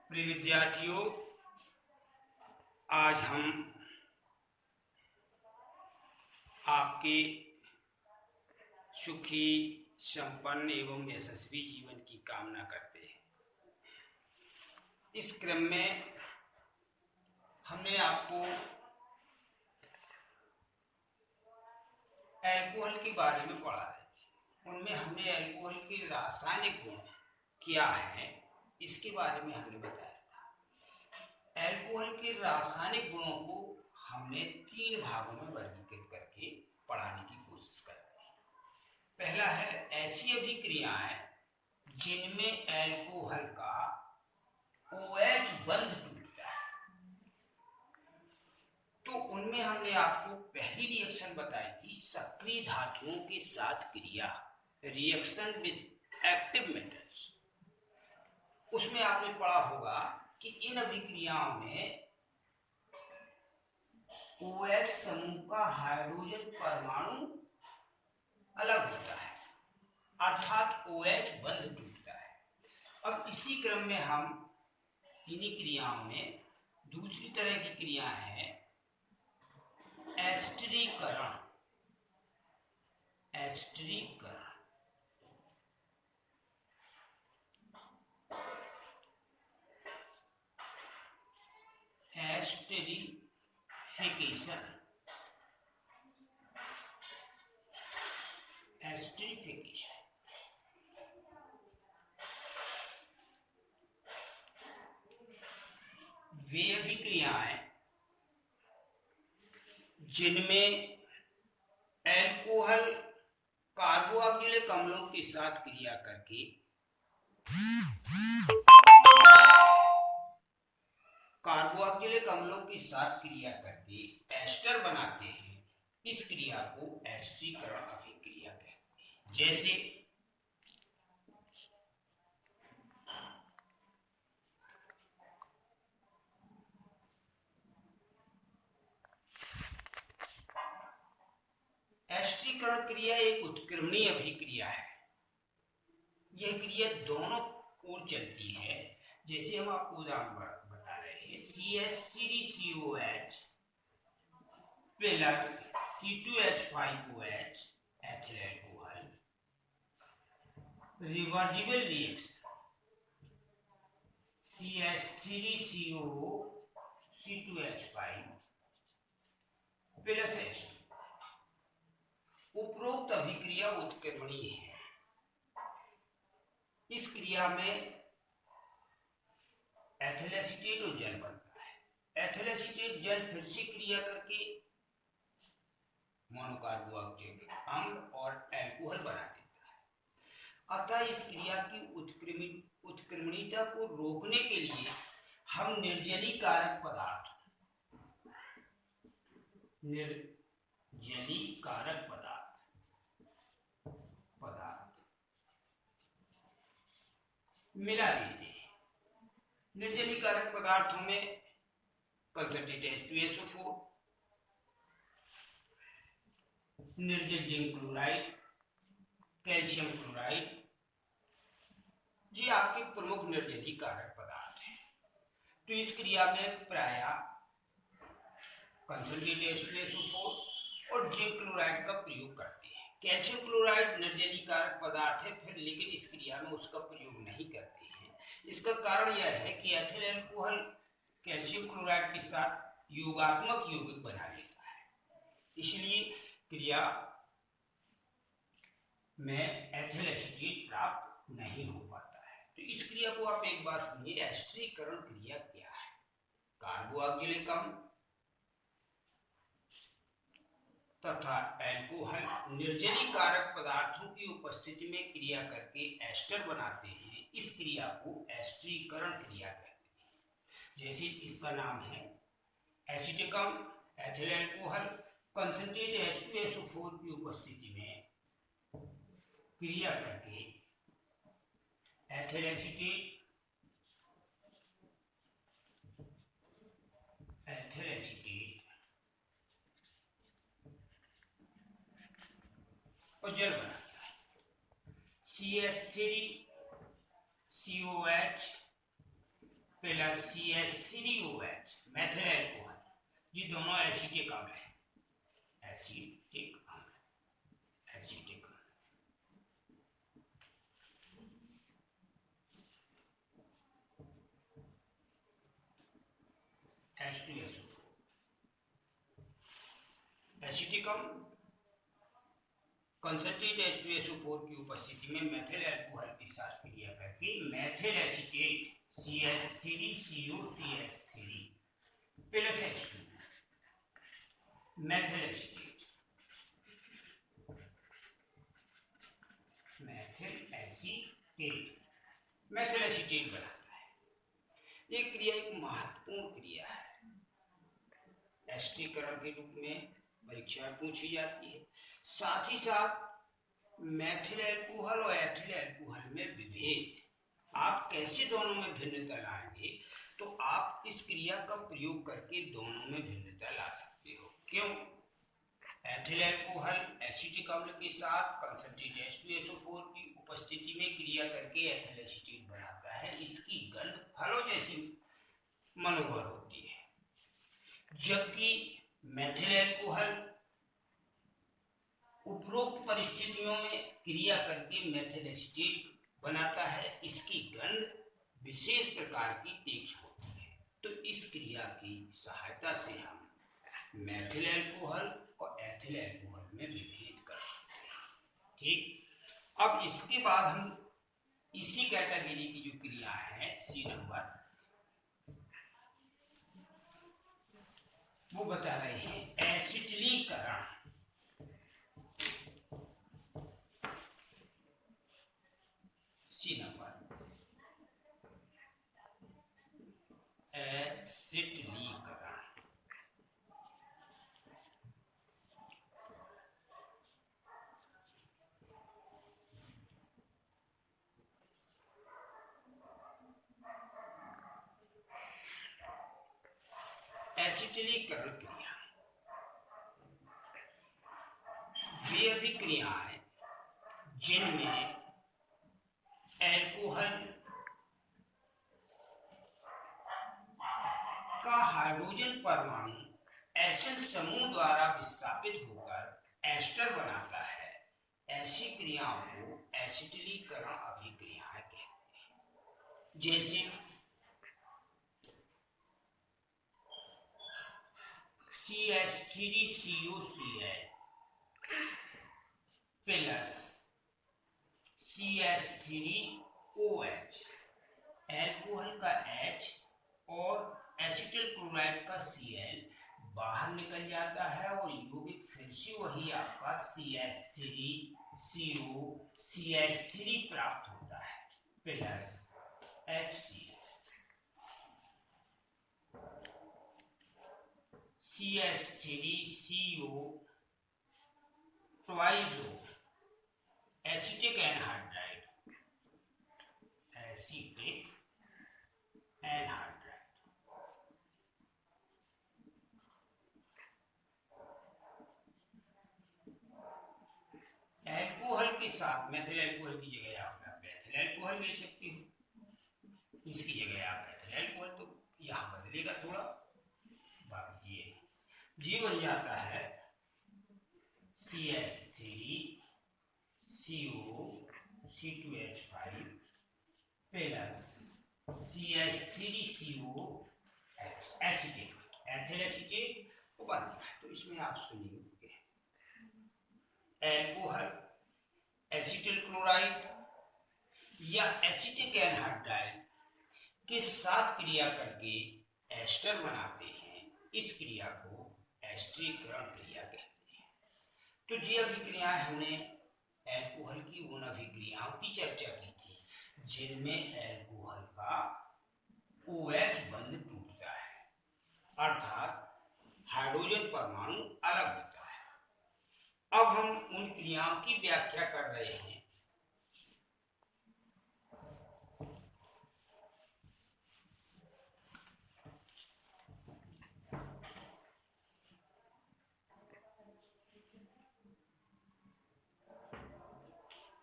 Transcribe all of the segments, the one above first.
प्रिय विद्यार्थियों, आज हम आपके सुखी, संपन्न एवं यशस्वी जीवन की कामना करते हैं। इस क्रम में हमने आपको अल्कोहल के बारे में पढ़ा रहे थे। उनमें हमने अल्कोहल के रासायनिक गुण क्या है इसके बारे में हमने बताया था। अल्कोहल के रासायनिक गुणों को हमने 3 भागों में वर्गीकृत करके पढ़ाने की कोशिश कर रहे हैं। पहला है ऐसी अभिक्रियाएं जिनमें अल्कोहल का OH बंध टूटता है। तो उनमें हमने आपको पहली रिएक्शन बताई थी सक्रिय धातुओं के साथ क्रिया, रिएक्शन विद एक्टिव मेटल्स। उसमें आपने पढ़ा होगा कि इन अभिक्रियाओं में OH समूह का हाइड्रोजन परमाणु अलग होता है, अर्थात OH बंध टूटता है। अब इसी क्रम में हम इन्हीं क्रियाओं में दूसरी तरह की क्रिया है एस्टरीकरण। एस्टरीफिकेशन वे अभिक्रियाएं जिनमें अल्कोहल कार्बोक्सिलिक अम्लों के साथ क्रिया करके एस्टर बनाते हैं। इस क्रिया को एस्टरीकरण अभिक्रिया कहते हैं। जैसे एस्टरीकरण क्रिया एक उत्क्रमणीय अभिक्रिया है। यह क्रिया दोनों ओर चलती है। जैसे हम आपको उदाहरण बता रहे हैं, CH3COH plus C2H5OH ethyl alcohol, reversible reaction CH3CO C2H5 plus H2। उपरोक्त अभिक्रिया उत्क्रमणीय है। इस क्रिया में एथिल एसीटेट और जल बनता है। एथिल एसीटेट जल फिर से क्रिया करके मोनोकार्बोक्सिलिक अम्ल और अल्कोहल बना देता है। अतः इस क्रिया की उत्क्रमणीयता को रोकने के लिए हम निर्जलीकारक पदार्थ मिला देते हैं। निर्जलीकारक पदार्थों में कंसंट्रेटेड H2SO4, निर्जल जिंक क्लोराइड, कैल्शियम क्लोराइड, ये आपके प्रमुख निर्जलीकारक पदार्थ हैं। तो इस क्रिया में प्रायः कंसंट्रेटेड H2SO4 और जिंक क्लोराइड का प्रयोग करते हैं। कैल्शियम क्लोराइड निर्जलीकारक पदार्थ है, फिर लेकिन इस क्रिया में उसका प्रयोग नहीं करते हैं। इसका कारण यह है कि एथिल अल्कोहल कैल्शियम क्लोराइड के साथ योगात्मक यौगिक बना लेता है, इसलिए क्रिया में एथिल एसीटेट प्राप्त नहीं हो पाता है। तो इस क्रिया को आप एक बार सुनिए। एस्टरीकरण क्रिया क्या है? कार्बोक्सिलिक अम्ल तथा अल्कोहल निर्जलीकारक पदार्थों की उपस्थिति में क्रिया करके एस्टर बनाते हैं। इस क्रिया को एस्टरीकरण क्रिया कहते हैं। जैसे इसका नाम है एसिटिक अम्ल, एथिल अल्कोहल कंसंट्रेटेड H2SO4 की उपस्थिति में क्रिया करके एथिल एसीटेट, और जल बनाता है। CH3COH plus CH3OH methyl alcohol, ये दोनों एसिटिक अम्ल है, एसिटिक अम्ल, एसिटिक अम्ल। H2SO4 एसिटिक अम्ल कंसंट्रेट H2SO4 की उपस्थिति में मेथिल अल्कोहल के साथ क्रिया करके methyl acetate CH3COCH3 plus H2 methyl acetate बनाता है। ये क्रिया एक महत्वपूर्ण क्रिया है, एस्टरीकरण के रूप में परीक्षा में पूछी जाती है। साथ ही साथ मेथिल अल्कोहल और एथिल अल्कोहल में विभेद, आप कैसे दोनों में भिन्नता लाएंगे, तो आप इस क्रिया का प्रयोग करके दोनों में भिन्नता ला सकते हो। क्यों? एथिल अल्कोहल एसिटिक अम्ल के साथ कंसंट्रेट H2SO4 की उपस्थिति में क्रिया करके एथिल एसीटेट बनाता है, इसकी गंध फलों जैसी मनोहर होती है, जबकि मेथिल अल्कोहल उपरोक्त परिस्थितियों में क्रिया करके मेथिल एसीटेट बनाता है, इसकी गंध विशेष प्रकार की तीक्ष्ण होती है। तो इस क्रिया की सहायता से हम मेथिल अल्कोहल और एथिल अल्कोहल में विभेद कर सकते हैं। ठीक, अब इसके बाद हम इसी कैटेगरी की जो क्रिया है सी नंबर, वो बता रहे हैं एसिटिलीकरण। सी नंबर एसिटिलीकरण। एसिटिलीकरण क्रिया वे अभिक्रियाएं जिनमें अल्कोहल का हाइड्रोजन परमाणु एसिड समूह द्वारा विस्थापित होकर एस्टर बनाता है, ऐसी क्रियाओं को एसिटिलीकरण अभिक्रियाएं कहते हैं। जैसे CH3COCl प्लस CH3OH, अल्कोहल का H और एसिटिल क्लोराइड का Cl बाहर निकल जाता है और यौगिक फिर से वही आपका CH3COCH3 प्राप्त होता है plus HCl। CH3CO twice O acetic anhydride, acetic anhydride. Alcohol के साथ मेथिल अल्कोहल की जगह आप मेथिल अल्कोहल ले सकते हो, इसकी जगह आप मेथिल अल्कोहल, तो यहाँ बदलेगा थोड़ा, बाकी ये बन जाता है CH3CO C2H5 plus CH3COH acetate, ethyl acetate वो बनता है। तो इसमें आप सुनिए, अल्कोहल एसिटिल क्लोराइड या एसिटिक एनहाइड्राइड के साथ क्रिया करके एस्टर बनाते हैं, इस क्रिया को एस्टरीकरण क्रिया कहते हैं। तो ये अभिक्रियाएं हमने अल्कोहल की उन अभिक्रियाओं की चर्चा की थी जिनमें अल्कोहल का OH बंध टूटता है, अर्थात हाइड्रोजन परमाणु अलग होता है। अब हम उन क्रियाओं की व्याख्या कर रहे हैं।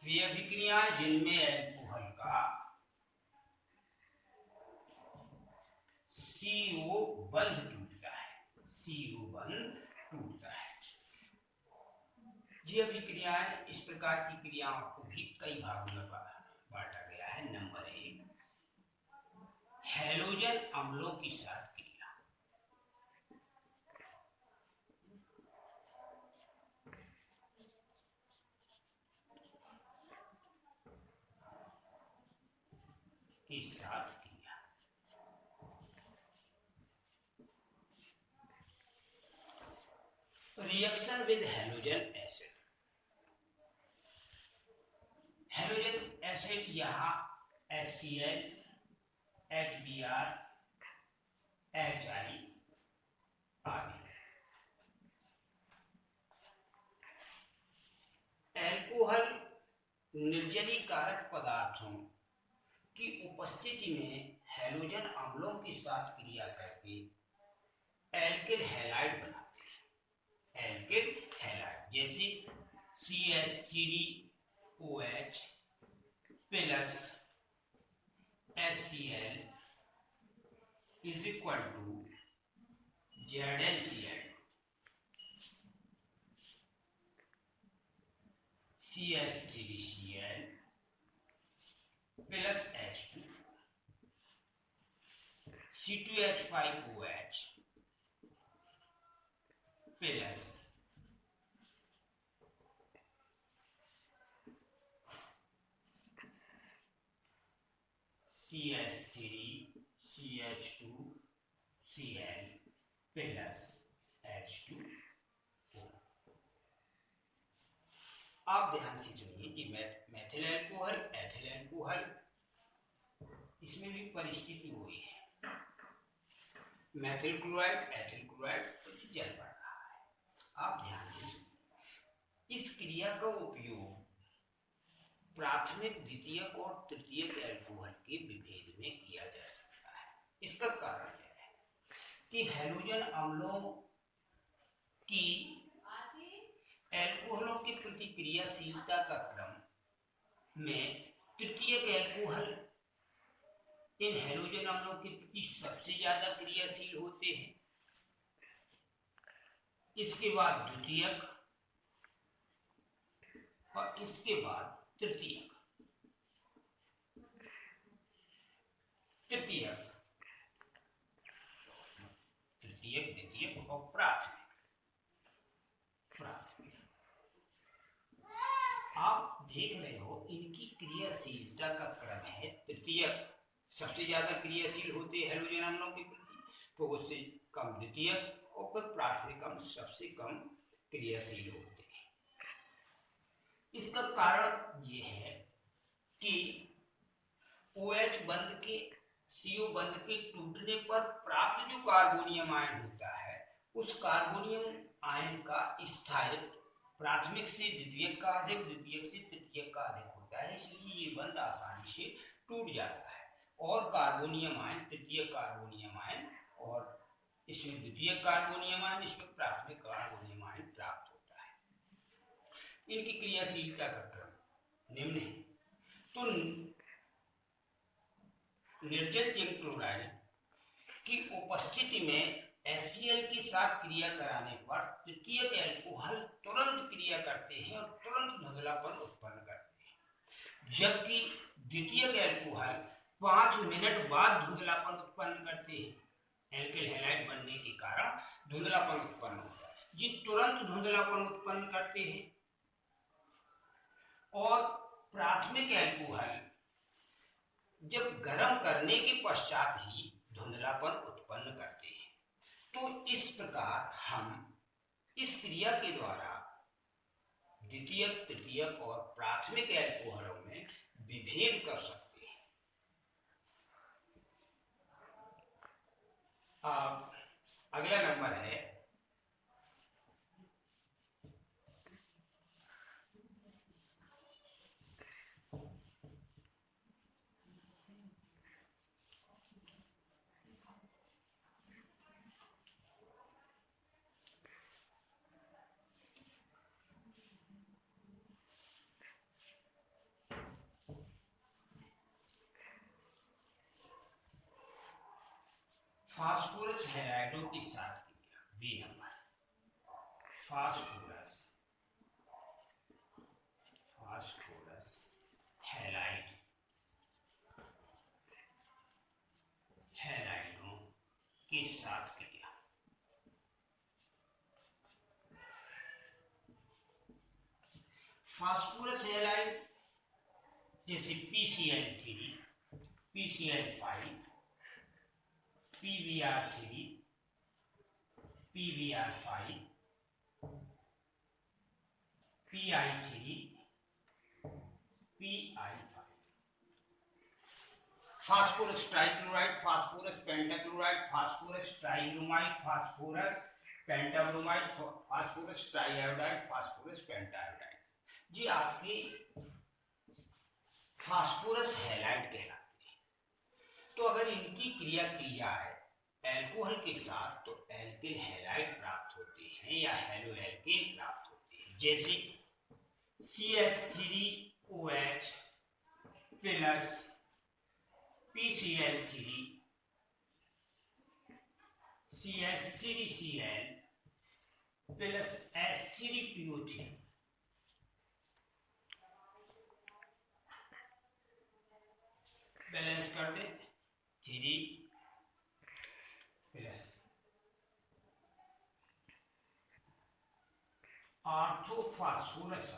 वे अभिक्रियाएं जिनमें अल्कोहल का CO बंध टूटता है, CO बंध टूटता है। ये अभिक्रियाएं, इस प्रकार की क्रियाओं को भी कई भागों में बांटा गया है। नंबर 1, हैलोजन अम्लों के साथ क्रिया। के साथ क्रिया। Reaction with halogen acid. Halogen acid यहाँ HCl, HBr, HI आदि। एल्कोहल निर्जलीकारक पदार्थों की उपस्थिति में हैलोजन अम्लों के साथ क्रिया करके एल्किल हैलाइड बनाते हैं। एल्किल हैलाइड जैसे CH3OH plus HCl is equal to ZnCl, CH3Cl plus H2, C2H5OH plus CH3CH2Cl plus H2O। आप ध्यान से सुनिए कि मेथिल अल्कोहल, एथिल अल्कोहल, इसमें भी परिस्थिति हुई है। मेथिल क्लोराइड, एथिल क्लोराइड तो जल पड़ रहा है। आप ध्यान से सुनिए। इस क्रिया का उपयोग प्राथमिक, द्वितीयक और तृतीयक अल्कोहल के विभेद में किया जा सकता है। इसका कारण यह है कि हैलोजन अम्लों की एल्कोहलों की प्रतिक्रियाशीलता का क्रम में तृतीयक अल्कोहल इन हैलोजन अम्लों के प्रति सबसे ज्यादा क्रियाशील होते हैं। इसके बाद द्वितीयक और इसके बाद तृतीयक। तृतीयक, द्वितीयक और प्राथमिक। आप देख रहे हो इनकी क्रियाशीलता का क्रम है। तृतीयक सबसे ज्यादा क्रियाशील होते हैं हैलोजन अम्लों के प्रति, तो उससे कम द्वितीयक और फिर प्राथमिक सबसे कम क्रियाशील होते हैं। इसका कारण ये है कि OH बंध के, CO बंध के टूटने पर प्राप्त जो कार्बोनियम आयन होता है, उस कार्बोनियम आयन का स्थायित्व प्राथमिक से द्वितीयक का अधिक, द्वितीयक से तृतीयक का अधिक होता है। इसलिए ये बंध आसानी से टूट जाता है और कार्बोनियम आयन, तृतीयक कार्बोनियम आयन और इसमें द्वितीयक कार्बोनियम आयन, इसमें प्राथमिक कार्बोनियम आयन प्राप्त होता है। इनकी क्रियाशीलता का क्रम निम्न है। तो निर्जल जिंक क्लोराइड की उपस्थिति में HCl के साथ क्रिया कराने पर तृतीयक अल्कोहल तुरंत क्रिया करते हैं और तुरंत धुंधलापन उत्पन्न करते हैं, जबकि द्वितीयक अल्कोहल 5 मिनट बाद धुंधलापन उत्पन्न करते हैं। एल्किल हैलाइड बनने के कारण धुंधलापन उत्पन्न होता है, जी तुरंत धुंधलापन उत्पन्न करते हैं। और प्राथमिक अल्कोहल जब गर्म करने के पश्चात ही धुंधलापन उत्पन्न करते हैं। तो इस प्रकार हम इस क्रिया के द्वारा द्वितीयक, तृतीयक और प्राथमिक अल्कोहलों में विभेद कर सकते हैं। अगला नंबर है फास्फोरस हैलाइडों के साथ क्रिया बी नंबर, फास्फोरस हैलाइडों के साथ क्रिया। फास्फोरस हैलाइड जैसे PCl3, PCl5, PBr3, PBr5, PI3, PI5, phosphorus trichloride, phosphorus pentachloride, phosphorus tribromide, phosphorus pentabromide, phosphorus triiodide, phosphorus pentaiodide, जी आपके फास्फोरस हैलाइड कहलाते हैं। तो अगर इनकी क्रिया की जाए एल्कोहल के साथ तो एल्किल हैलाइड प्राप्त होते हैं या हेलो एल्केन प्राप्त होते हैं, जैसे CH3OH plus PCl3 CH3Cl plus H3PO3, balance कर दे 3 plus orthophosphorus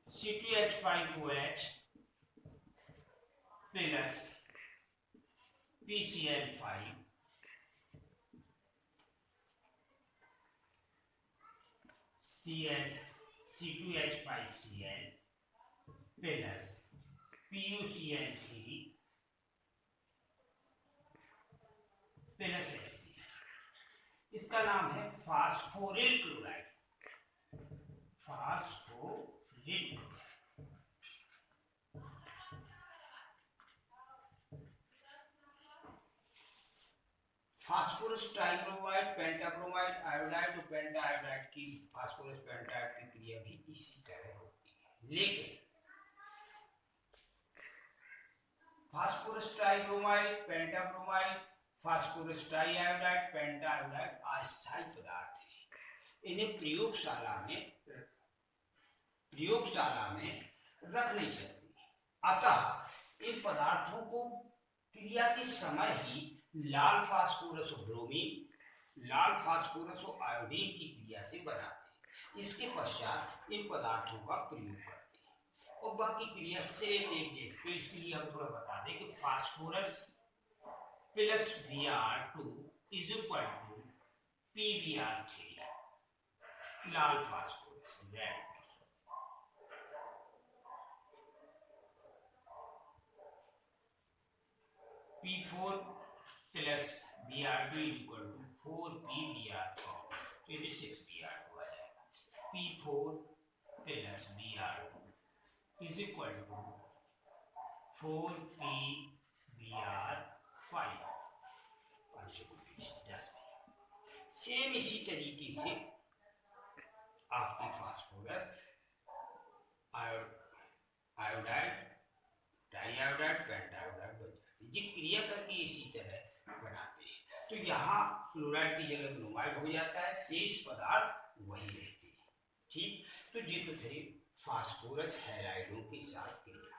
C2H5OH plus PCl5 C2H5Cl plus PuCl3 plus HCl, इसका नाम है फास्फोरिल क्लोराइड, फास्फोरिल। फास्फोरस ट्राइब्रोमाइड, पेंटाब्रोमाइड, आयोडाइड और पेंटाआयोडाइड की फास्फोरस पेंटाआयोड की क्रिया भी इसी तरह होती है, लेकिन फास्फोरस ट्राइब्रोमाइड, पेंटाब्रोमाइड, फास्फोरस ट्राइआयोडाइड, पेंटाआयोडाइड अस्थायी पदार्थ हैं। इन्हें प्रयोगशाला में रख नहीं सकते, अतः इन पदार्थों को क्रिया के समय ही लाल फास्फोरस और ब्रोमीन, लाल फास्फोरस और आयोडीन की क्रिया से बनाते हैं। इसके पश्चात इन पदार्थों का प्रयोग करते हैं और बाकी क्रिया सेम एक जैसे। तो इसके लिए हम थोड़ा बता दें कि phosphorus plus Br2 is equal to PBr3, लाल phosphorus red, P4 plus Br2 equal to 4PBr2, तो ये 6Br2 आ जाएगा। P4 plus Br2 is equal to 4PBr5, same इसी तरीके से आपकी फास्फोरस आयोडाइड, डाइआयोडाइड, पेंटाआयोडाइड बन जाती है, जी क्रिया करके इसी तरह बनाते हैं। तो यहाँ क्लोराइड की जगह ब्रोमाइड हो जाता है, शेष पदार्थ वही रहते हैं। ठीक, तो ये तो थे फास्फोरस हैलाइडों के साथ क्रिया।